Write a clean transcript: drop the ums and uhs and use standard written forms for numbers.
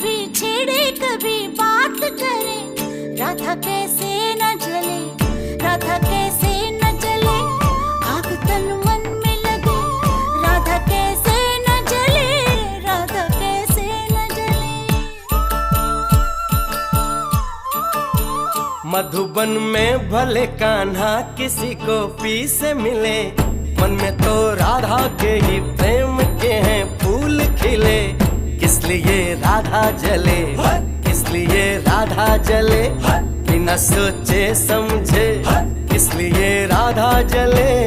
कभी छेड़े कभी बात करे, राधा कैसे न जले, राधा कैसे न जले, आग तन मन में लगे, राधा कैसे न जले, राधा कैसे न जले। मधुबन में भले कान्हा किसी को पी से मिले, मन में तो राधा के ही प्रेम के हैं फूल खिले। किस लिए राधा जले, किस लिए राधा जले, बिना सोचे समझे, किस लिए राधा जले।